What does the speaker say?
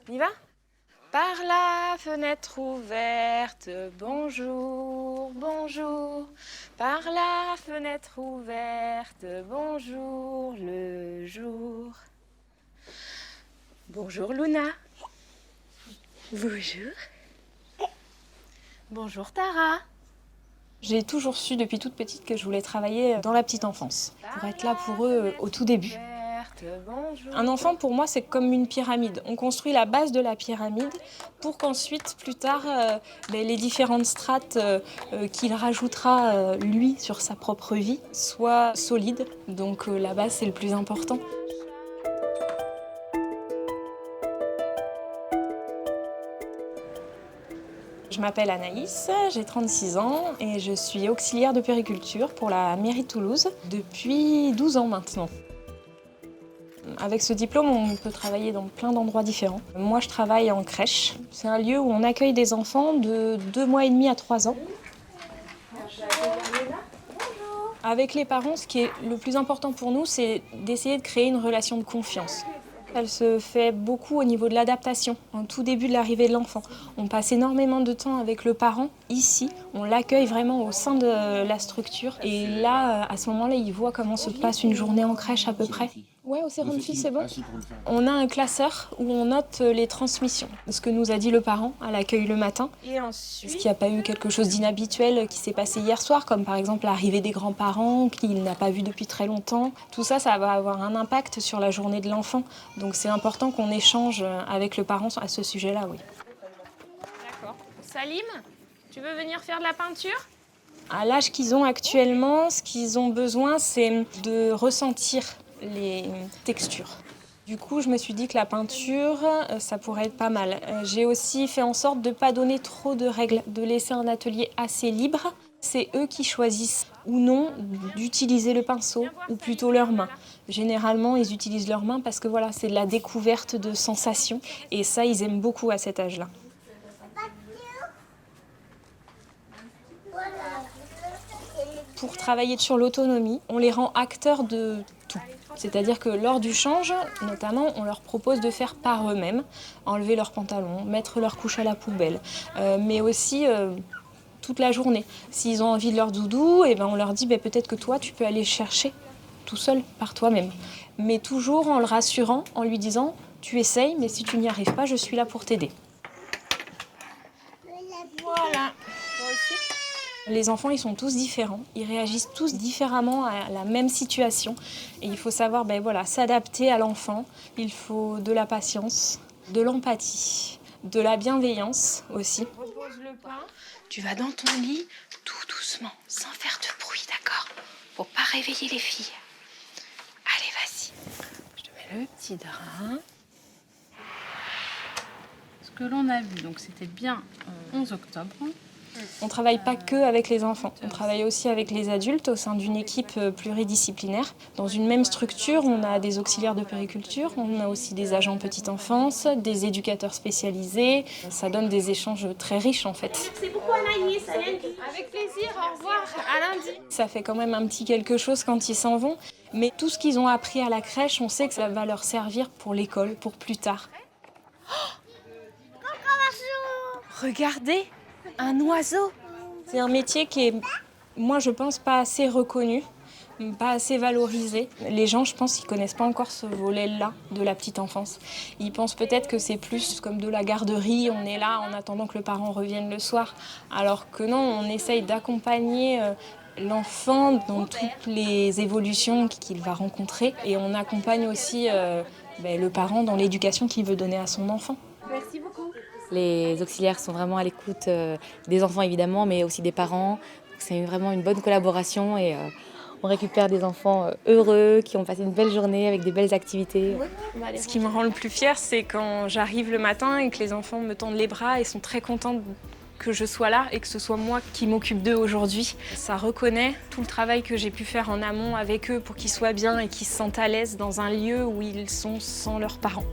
On y va? Par la fenêtre ouverte, bonjour, bonjour. Par la fenêtre ouverte, bonjour le jour. Bonjour Luna. Bonjour. Bonjour Tara. J'ai toujours su depuis toute petite que je voulais travailler dans la petite enfance, pour être là pour eux au tout début. Un enfant, pour moi, c'est comme une pyramide. On construit la base de la pyramide pour qu'ensuite, plus tard, les différentes strates qu'il rajoutera, lui, sur sa propre vie, soient solides. Donc la base, c'est le plus important. Je m'appelle Anaïs, j'ai 36 ans et je suis auxiliaire de puériculture pour la mairie de Toulouse depuis 12 ans maintenant. Avec ce diplôme, on peut travailler dans plein d'endroits différents. Moi, je travaille en crèche. C'est un lieu où on accueille des enfants de 2 mois et demi à 3 ans. Avec les parents, ce qui est le plus important pour nous, c'est d'essayer de créer une relation de confiance. Elle se fait beaucoup au niveau de l'adaptation, en tout début de l'arrivée de l'enfant. On passe énormément de temps avec le parent ici, on l'accueille vraiment au sein de la structure. Et là, à ce moment-là, il voit comment se passe une journée en crèche à peu près. Ouais, au sérum de fille, c'est bon. On a un classeur où on note les transmissions, ce que nous a dit le parent à l'accueil le matin. Et ensuite, est-ce qu'il n'y a pas eu quelque chose d'inhabituel qui s'est passé hier soir, comme par exemple l'arrivée des grands-parents qu'il n'a pas vu depuis très longtemps. Tout ça, ça va avoir un impact sur la journée de l'enfant. Donc c'est important qu'on échange avec le parent à ce sujet-là, oui. D'accord. Salim, tu veux venir faire de la peinture ? À l'âge qu'ils ont actuellement, ce qu'ils ont besoin, c'est de ressentir les textures. Du coup, je me suis dit que la peinture, ça pourrait être pas mal. J'ai aussi fait en sorte de ne pas donner trop de règles, de laisser un atelier assez libre. C'est eux qui choisissent ou non d'utiliser le pinceau, ou plutôt leurs mains. Généralement, ils utilisent leurs mains parce que voilà, c'est de la découverte de sensations. Et ça, ils aiment beaucoup à cet âge-là. Pour travailler sur l'autonomie, on les rend acteurs de tout. C'est-à-dire que lors du change, notamment, on leur propose de faire par eux-mêmes, enlever leurs pantalons, mettre leur couche à la poubelle, mais aussi toute la journée. S'ils ont envie de leur doudou, eh ben on leur dit peut-être que toi, tu peux aller chercher tout seul, par toi-même. Mais toujours en le rassurant, en lui disant « tu essayes, mais si tu n'y arrives pas, je suis là pour t'aider ». Voilà. Les enfants, ils sont tous différents, ils réagissent tous différemment à la même situation. Et il faut savoir s'adapter à l'enfant. Il faut de la patience, de l'empathie, de la bienveillance aussi. Repose le pain. Tu vas dans ton lit tout doucement, sans faire de bruit, d'accord? Faut pas réveiller les filles. Allez, vas-y. Je te mets le petit drap. Ce que l'on a vu, donc c'était bien 11 octobre. On ne travaille pas que avec les enfants, on travaille aussi avec les adultes au sein d'une équipe pluridisciplinaire. Dans une même structure, on a des auxiliaires de puériculture, on a aussi des agents petite enfance, des éducateurs spécialisés. Ça donne des échanges très riches en fait. Merci beaucoup Anaïs, à lundi. Avec plaisir, au revoir, à lundi. Ça fait quand même un petit quelque chose quand ils s'en vont, mais tout ce qu'ils ont appris à la crèche, on sait que ça va leur servir pour l'école, pour plus tard. Regardez, un oiseau. C'est un métier qui est, moi je pense, pas assez reconnu, pas assez valorisé. Les gens, je pense, ils connaissent pas encore ce volet-là de la petite enfance. Ils pensent peut-être que c'est plus comme de la garderie, on est là en attendant que le parent revienne le soir. Alors que non, on essaye d'accompagner l'enfant dans toutes les évolutions qu'il va rencontrer. Et on accompagne aussi le parent dans l'éducation qu'il veut donner à son enfant. Merci beaucoup. Les auxiliaires sont vraiment à l'écoute des enfants évidemment, mais aussi des parents. C'est vraiment une bonne collaboration et on récupère des enfants heureux, qui ont passé une belle journée avec des belles activités. Ce qui me rend le plus fière, c'est quand j'arrive le matin et que les enfants me tendent les bras et sont très contents que je sois là et que ce soit moi qui m'occupe d'eux aujourd'hui. Ça reconnaît tout le travail que j'ai pu faire en amont avec eux pour qu'ils soient bien et qu'ils se sentent à l'aise dans un lieu où ils sont sans leurs parents.